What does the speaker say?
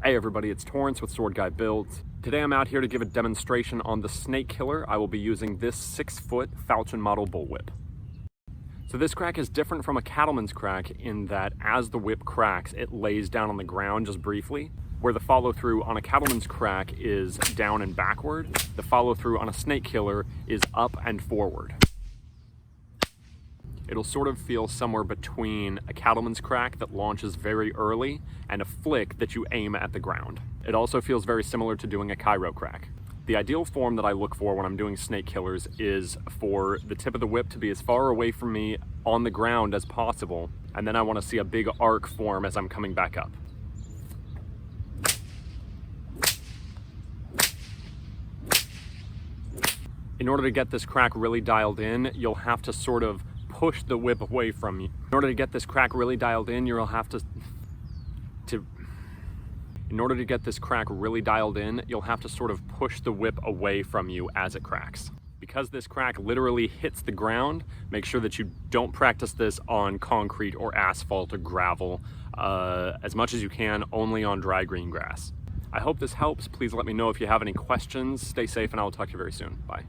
Hey everybody, it's Torrance with Swordguy Builds. Today I'm out here to give a demonstration on the snake killer. I will be using this 6-foot falchion model bullwhip. So this crack is different from a cattleman's crack in that as the whip cracks, it lays down on the ground just briefly, where the follow through on a cattleman's crack is down and backward. The follow through on a snake killer is up and forward. It'll sort of feel somewhere between a cattleman's crack that launches very early and a flick that you aim at the ground. It also feels very similar to doing a Cairo crack. The ideal form that I look for when I'm doing snake killers is for the tip of the whip to be as far away from me on the ground as possible, and then I want to see a big arc form as I'm coming back up. In order to get this crack really dialed in, you'll have to sort of push the whip away from you. In order to get this crack really dialed in, you'll have to sort of push the whip away from you as it cracks. Because this crack literally hits the ground, make sure that you don't practice this on concrete or asphalt or gravel. As much as you can, only on dry green grass. I hope this helps. Please let me know if you have any questions. Stay safe and I will talk to you very soon. Bye.